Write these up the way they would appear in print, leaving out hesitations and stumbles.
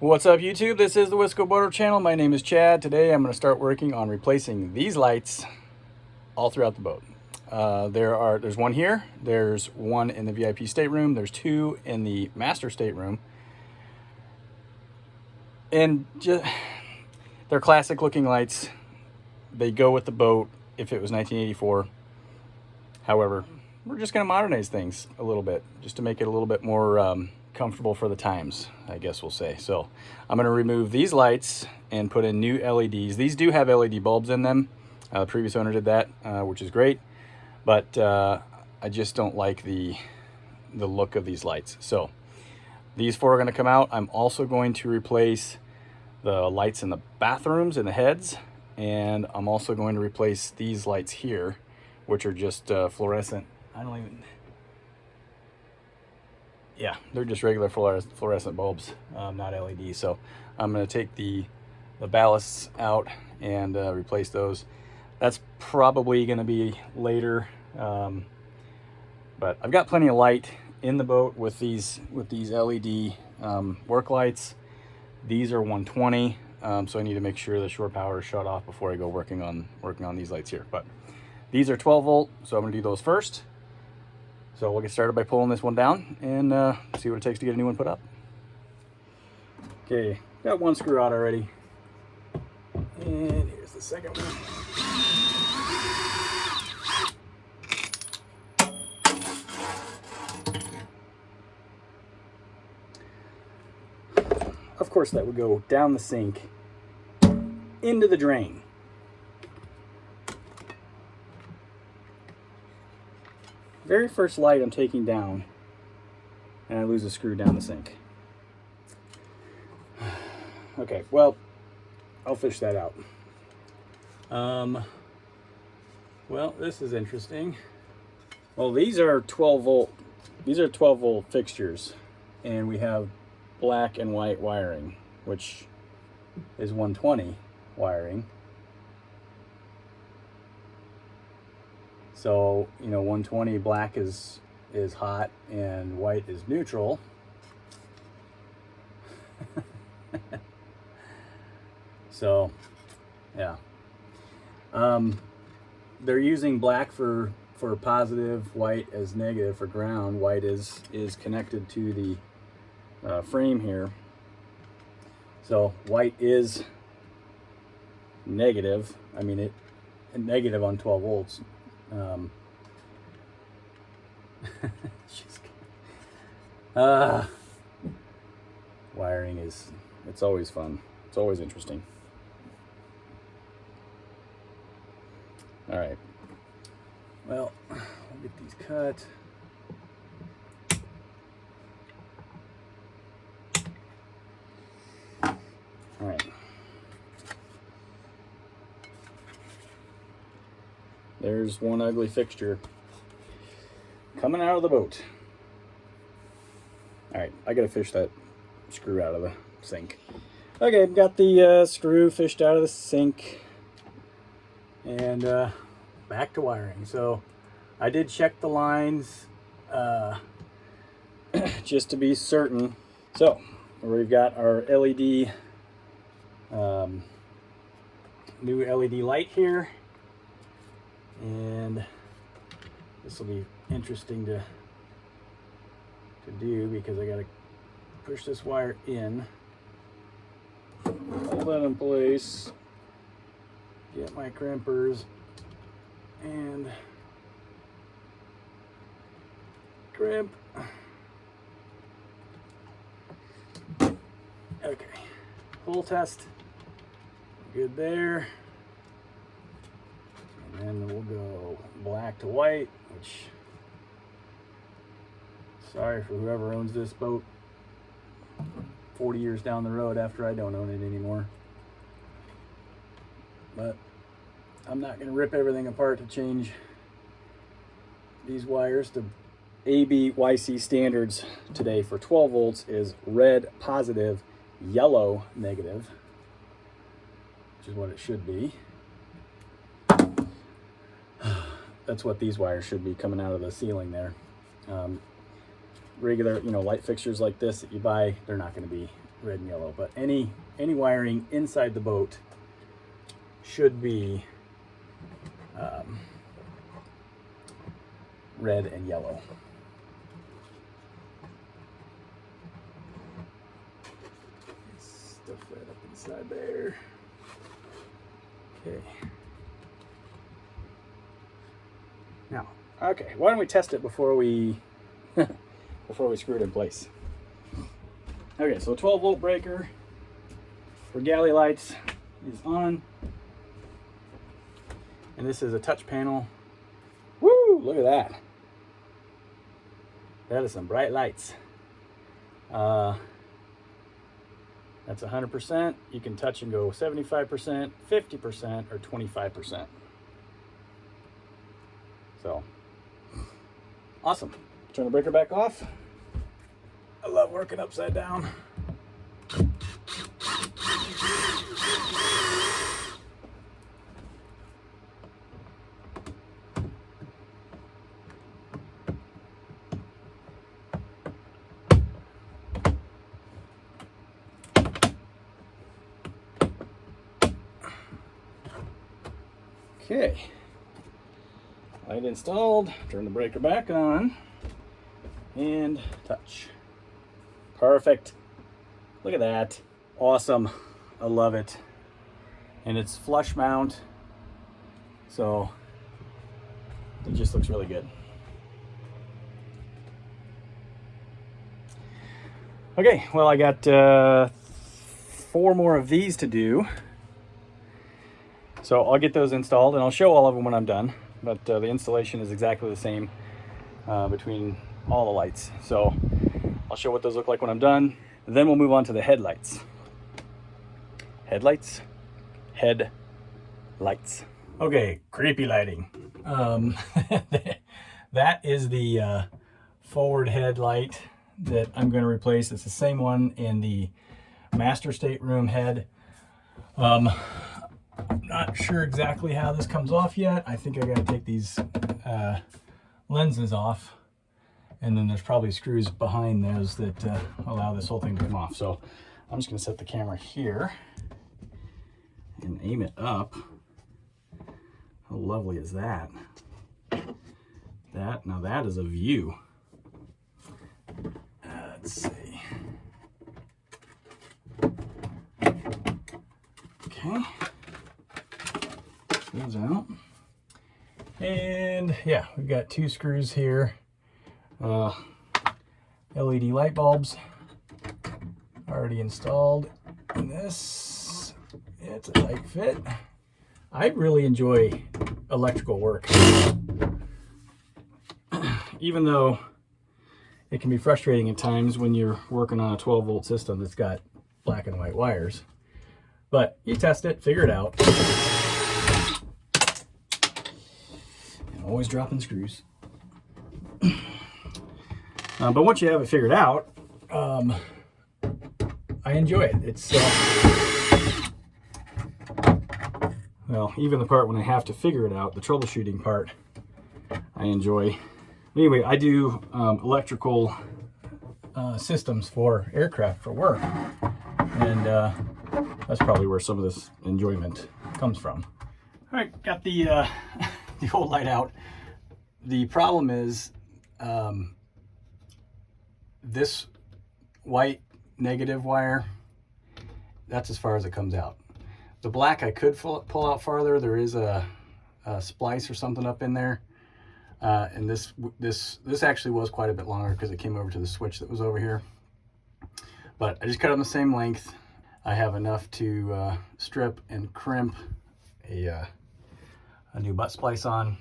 What's up, YouTube? This is the Wisco Motor channel. My name is Chad. Today I'm going to start working on replacing these lights all throughout the boat. There's one here, there's one in the VIP stateroom, there's two in the master stateroom, and they're classic looking lights. They go with the boat if it was 1984. However, we're just going to modernize things a little bit just to make it a little bit more comfortable for the times, I guess we'll say. So I'm going to remove these lights and put in new LEDs. These do have LED bulbs in them. The previous owner did that, which is great, but I just don't like the look of these lights. So these four are going to come out. I'm also going to replace the lights in the bathrooms and the heads, and I'm also going to replace these lights here, which are just fluorescent. Yeah, they're just regular fluorescent bulbs, not LED. So I'm going to take the ballasts out and replace those. That's probably going to be later, but I've got plenty of light in the boat with these LED work lights. These are 120, so I need to make sure the shore power is shut off before I go working on these lights here. But these are 12 volt, so I'm going to do those first. So we'll get started by pulling this one down and see what it takes to get a new one put up. Okay, got one screw out already. And here's the second one. Of course, that would go down the sink into the drain. Very first light I'm taking down, and I lose a screw down the sink. Okay, well, I'll fish that out. Well, this is interesting. Well, these are 12 volt. These are 12 volt fixtures, and we have black and white wiring, which is 120 wiring. So, you know, 120 black is hot and white is neutral. So, yeah. They're using black for positive, white as negative for ground. White is connected to the frame here. So white is negative. I mean, it negative on 12 volts. Wiring it's always fun. It's always interesting. All right. Well, I'll get these cut. All right. There's one ugly fixture coming out of the boat. All right, I gotta fish that screw out of the sink. Okay, I've got the screw fished out of the sink, and back to wiring. So I did check the lines just to be certain. So we've got our LED, new LED light here. And this will be interesting to do because I gotta push this wire in, hold that in place, get my crimpers, and crimp. Okay, pull test, good there. And then we'll go black to white, which, sorry for whoever owns this boat 40 years down the road after I don't own it anymore. But I'm not going to rip everything apart to change these wires. The ABYC standards today for 12 volts is red positive, yellow negative, which is what it should be. That's what these wires should be coming out of the ceiling there. regular, you know, light fixtures like this that you buy, they're not going to be red and yellow. But any wiring inside the boat should be red and yellow. Stuff that up inside there. Okay. Now, okay, why don't we test it before we before we screw it in place? Okay, so a 12-volt breaker for galley lights is on, and this is a touch panel. Woo! Look at that. That is some bright lights. That's 100%. You can touch and go 75%, 50%, or 25%. So, awesome. Turn the breaker back off. I love working upside down. Okay, light installed, turn the breaker back on, and touch. Perfect. Look at that. Awesome. I love it. And it's flush mount, so it just looks really good. Okay, well, I got 4 more of these to do. So I'll get those installed and I'll show all of them when I'm done. But the installation is exactly the same between all the lights. So I'll show what those look like when I'm done. Then we'll move on to the headlights. Headlights? Headlights. Okay, creepy lighting. That is the forward headlight that I'm going to replace. It's the same one in the master stateroom head. I'm not sure exactly how this comes off yet. I think I got to take these lenses off, and then there's probably screws behind those that allow this whole thing to come off. So I'm just going to set the camera here and aim it up. How lovely is that? Now that is a view. Let's see. Okay. Those out. And yeah, we've got 2 screws here. LED light bulbs already installed in this. It's a tight fit. I really enjoy electrical work. Even though it can be frustrating at times when you're working on a 12-volt system that's got black and white wires. But you test it, figure it out. And always dropping screws. But once you have it figured out, I enjoy it. It's well, even the part when I have to figure it out, the troubleshooting part, I enjoy. Anyway, I do electrical systems for aircraft for work, and that's probably where some of this enjoyment comes from. All right, got the the old light out. The problem is this white negative wire, that's as far as it comes out. The black I could pull out farther. There is a splice or something up in there. And this actually was quite a bit longer because it came over to the switch that was over here. But I just cut on the same length. I have enough to strip and crimp a new butt splice on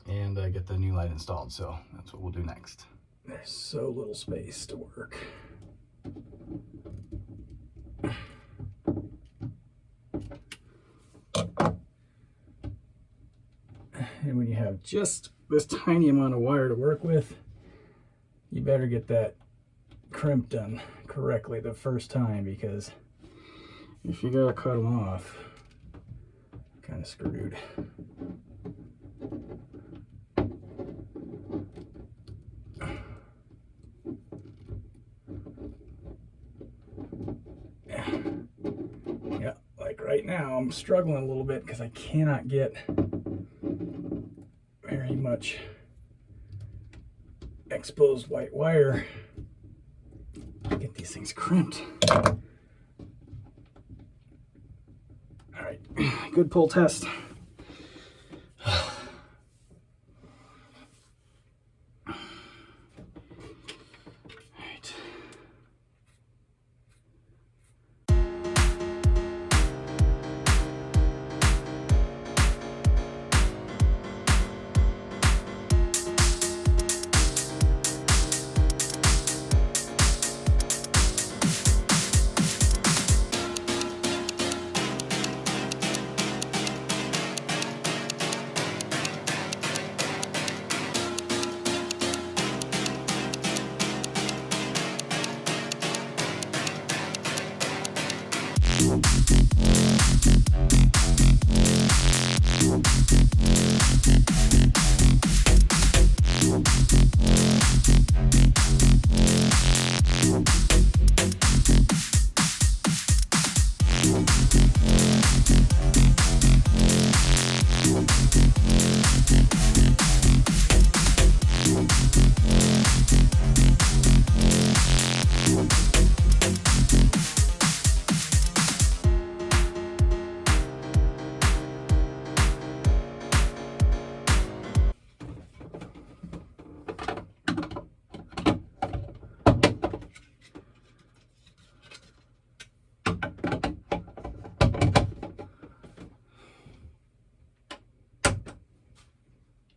and get the new light installed. So that's what we'll do next. There's so little space to work. And when you have just this tiny amount of wire to work with, you better get that crimp done correctly the first time, because if you gotta cut them off, kind of screwed. right now I'm struggling a little bit because I cannot get very much exposed white wire. Get these things crimped. All right, good pull test.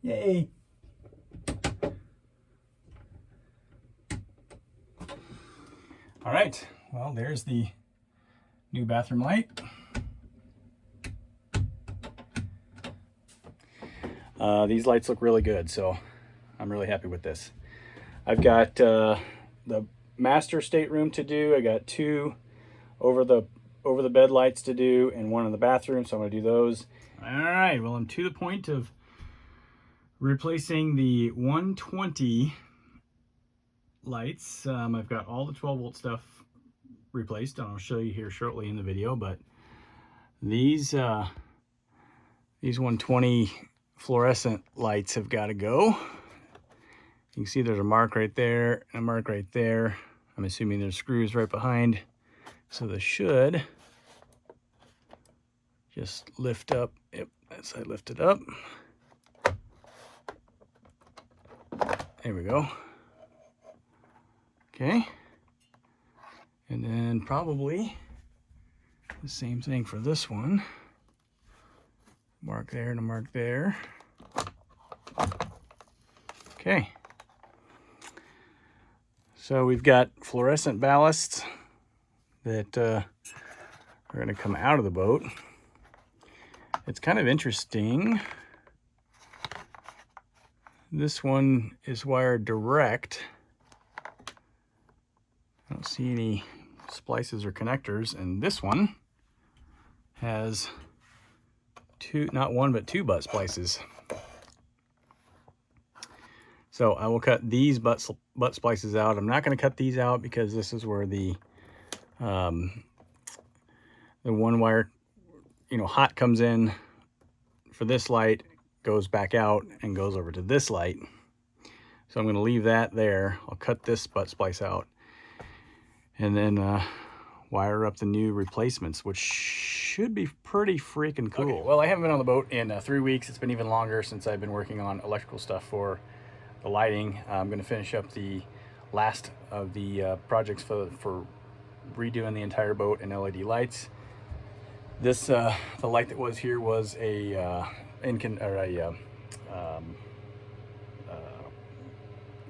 Yay! All right, well, there's the new bathroom light. These lights look really good, so I'm really happy with this. I've got the master stateroom to do. I got 2 over the bed lights to do and 1 in the bathroom, so I'm gonna do those. All right, well, I'm to the point of replacing the 120 lights. I've got all the 12 volt stuff replaced, and I'll show you here shortly in the video, but these 120 fluorescent lights have got to go. You can see there's a mark right there and a mark right there. I'm assuming there's screws right behind, so this should just lift up. Yep, as I lift it up. There we go. Okay. And then probably the same thing for this one. Mark there and a mark there. Okay. So we've got fluorescent ballasts that are going to come out of the boat. It's kind of interesting. This one is wired direct. I don't see any splices or connectors, and this one has not one but 2 butt splices. So I will cut these butt splices out. I'm not going to cut these out because this is where the 1 wire, hot comes in for this light, goes back out and goes over to this light. So I'm going to leave that there. I'll cut this butt splice out and then wire up the new replacements, which should be pretty freaking cool. Okay, well, I haven't been on the boat in 3 weeks. It's been even longer since I've been working on electrical stuff for the lighting. I'm going to finish up the last of the projects for redoing the entire boat and LED lights. This the light that was here was a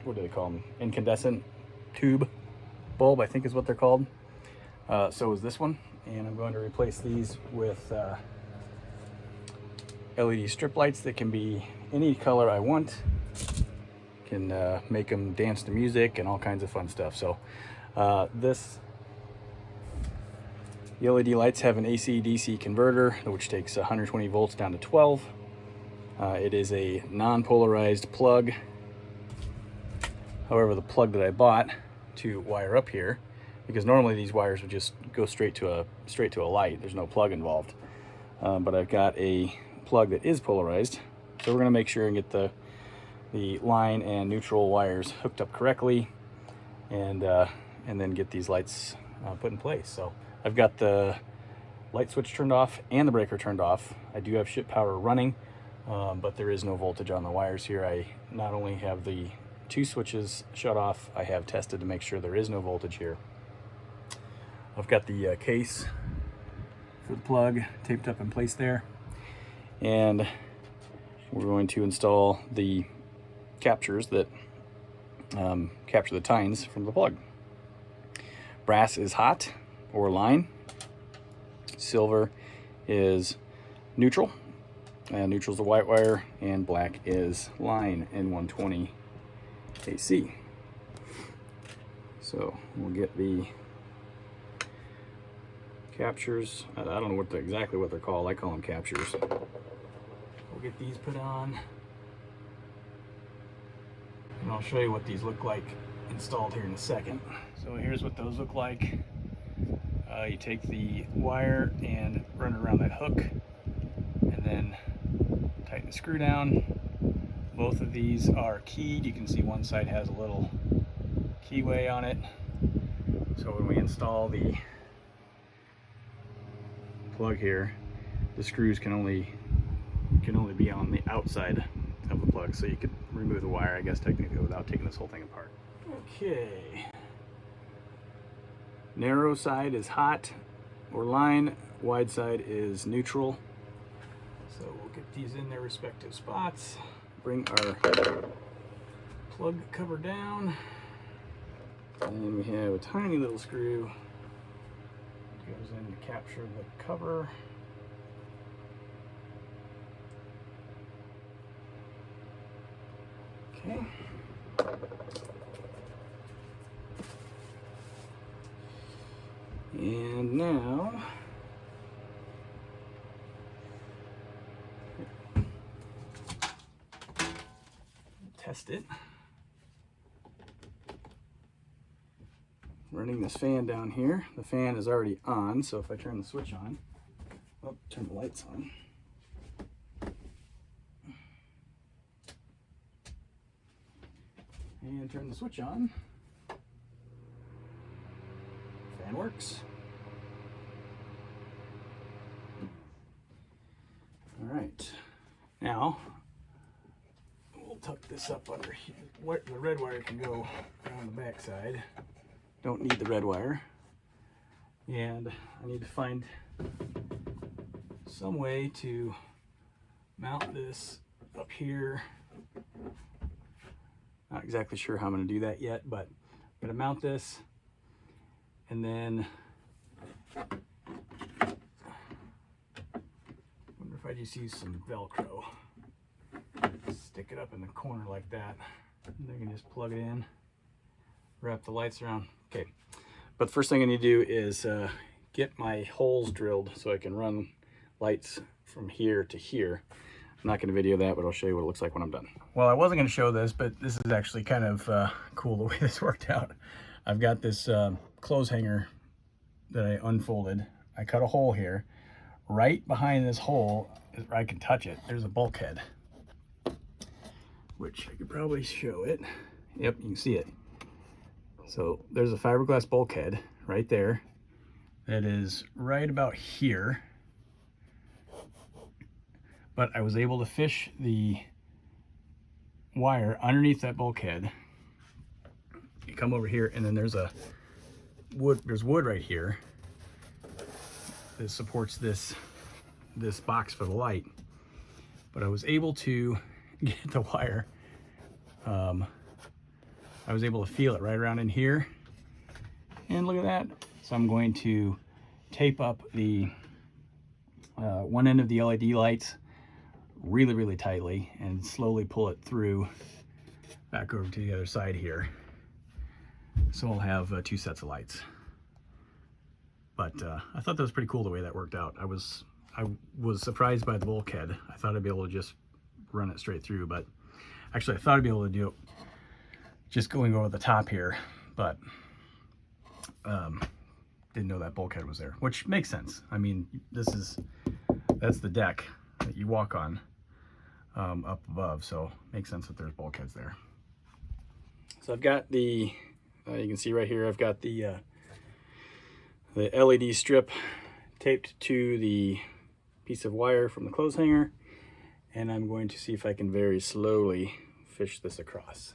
what do they call them? Incandescent tube bulb, I think is what they're called. So is this one, and I'm going to replace these with LED strip lights that can be any color I want. Can make them dance to music and all kinds of fun stuff. So the LED lights have an AC-DC converter, which takes 120 volts down to 12. It is a non-polarized plug. However, the plug that I bought to wire up here because normally these wires would just go straight to a light. There's no plug involved. But I've got a plug that is polarized, so we're going to make sure and get the line and neutral wires hooked up correctly, and then get these lights put in place. So I've got the light switch turned off and the breaker turned off. I do have ship power running, but there is no voltage on the wires here. I not only have the 2 switches shut off, I have tested to make sure there is no voltage here. I've got the case for the plug taped up in place there, and we're going to install the captures that capture the tines from the plug. Brass is hot or line, silver is neutral, neutral is the white wire, and black is line N120 AC. So we'll get the captures. I don't know exactly what they're called. I call them captures. We'll get these put on, and I'll show you what these look like installed here in a second. So here's what those look like. You take the wire and run it around that hook, and then tighten the screw down. Both of these are keyed. You can see one side has a little keyway on it. So when we install the plug here, the screws can only be on the outside of the plug, so you could remove the wire, I guess, technically, without taking this whole thing apart. Okay. Narrow side is hot or line, wide side is neutral. So we'll get these in their respective spots. Bring our plug cover down, and we have a tiny little screw that goes in to capture the cover. Okay. And now test it. Running this fan down here. The fan is already on, so if I turn the switch on, oh, turn the lights on. And turn the switch on. Fan works. All right, now we'll tuck this up under here. The red wire can go around the back side. Don't need the red wire. And I need to find some way to mount this up here. Not exactly sure how I'm going to do that yet, but I'm going to mount this, and then wonder if I just use some Velcro. Stick it up in the corner like that, and then I can just plug it in, wrap the lights around. Okay, but the first thing I need to do is get my holes drilled so I can run lights from here to here. I'm not going to video that, but I'll show you what it looks like when I'm done. Well, I wasn't going to show this, but this is actually kind of cool the way this worked out. I've got this clothes hanger that I unfolded. I cut a hole here. Right behind this hole, I can touch it, there's a bulkhead, which I could probably show it. Yep, you can see it. So there's a fiberglass bulkhead right there that is right about here. But I was able to fish the wire underneath that bulkhead. You come over here, and then there's wood right here that supports this box for the light. But I was able to get the wire. I was able to feel it right around in here, and look at that. So I'm going to tape up the one end of the LED lights really tightly and slowly pull it through back over to the other side here. So I'll have 2 sets of lights. But I thought that was pretty cool the way that worked out. I was surprised by the bulkhead. I thought I'd be able to just run it straight through, but actually I thought I'd be able to do it just going over the top here, but Didn't know that bulkhead was there, which makes sense. I mean, that's the deck that you walk on up above, so makes sense that there's bulkheads there. So I've got the, you can see right here, I've got the LED strip taped to the piece of wire from the clothes hanger, and I'm going to see if I can very slowly fish this across.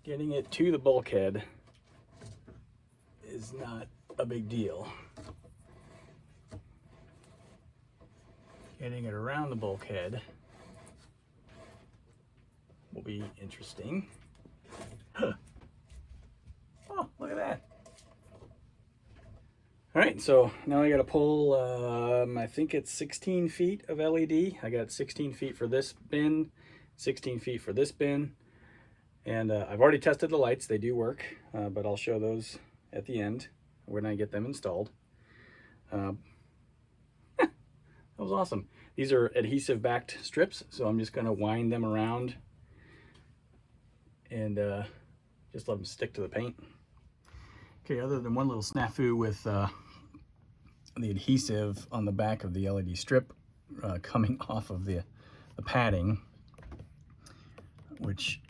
Getting it to the bulkhead is not a big deal. Getting it around the bulkhead will be interesting. Huh. Oh, look at that. All right, so now I got to pull, I think it's 16 feet of LED. I got 16 feet for this bin, 16 feet for this bin. And I've already tested the lights. They do work, but I'll show those at the end when I get them installed. That was awesome. These are adhesive backed strips, so I'm just going to wind them around and just let them stick to the paint. Okay, other than one little snafu with the adhesive on the back of the LED strip coming off of the padding, which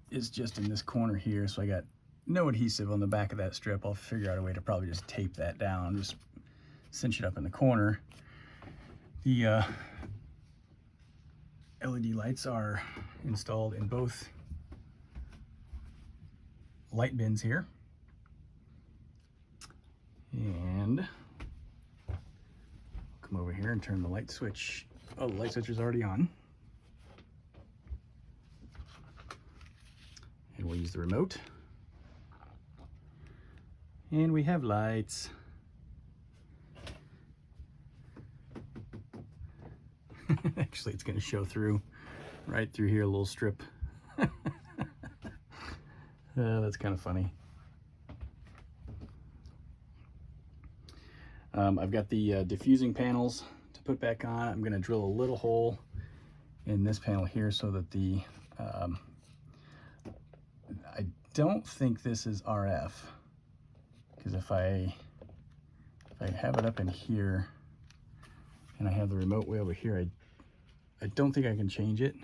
is just in this corner here, so I got no adhesive on the back of that strip. I'll figure out a way to probably just tape that down, just cinch it up in the corner. The LED lights are installed in both light bins here, and come over here and turn the light switch. Oh, the light switch is already on. And we'll use the remote. And we have lights. Actually, it's going to show through, right through here, a little strip. That's kind of funny. I've got the diffusing panels to put back on. I'm going to drill a little hole in this panel here so that the I don't think this is RF, because if I have it up in here and I have the remote way over here, I don't think I can change it.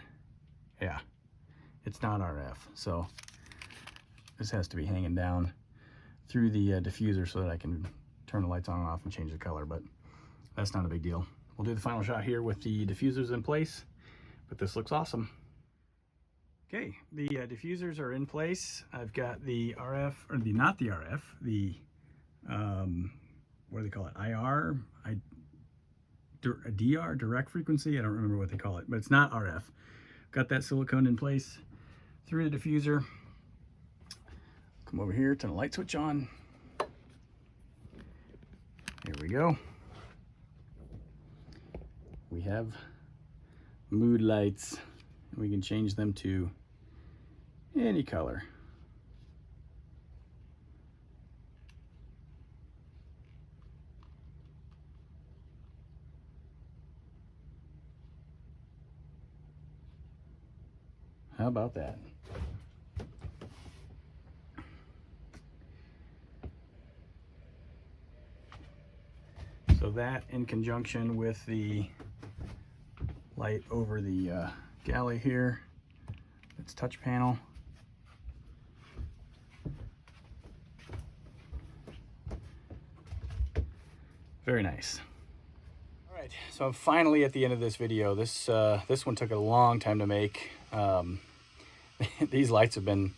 Yeah, it's not RF, so this has to be hanging down through the diffuser so that I can turn the lights on and off and change the color, but that's not a big deal. We'll do the final shot here with the diffusers in place, but this looks awesome. Okay, the diffusers are in place. I've got the RF, or not the RF, the, what do they call it, IR? DR, direct frequency? I don't remember what they call it, but it's not RF. Got that silicone in place through the diffuser. Come over here, turn the light switch on. Here we go. We have mood lights, and we can change them to any color. How about that? So that, in conjunction with the light over the galley here, it's touch panel. Very nice. All right, so I'm finally at the end of this video. This one took a long time to make. These lights have been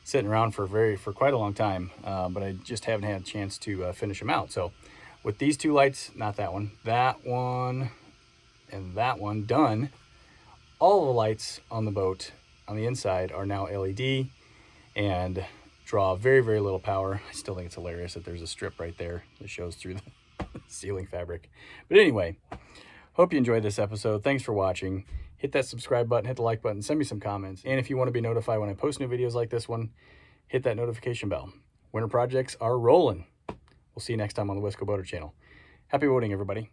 sitting around for quite a long time, but I just haven't had a chance to finish them out. So with these two lights, not that one, and that one done, all the lights on the boat on the inside are now LED and draw very, very little power. I still think it's hilarious that there's a strip right there that shows through the ceiling fabric. But anyway, hope you enjoyed this episode. Thanks for watching. Hit that subscribe button, hit the like button, send me some comments. And if you want to be notified when I post new videos like this one, hit that notification bell. Winter projects are rolling. We'll see you next time on the Wisco Boater channel. Happy boating, everybody.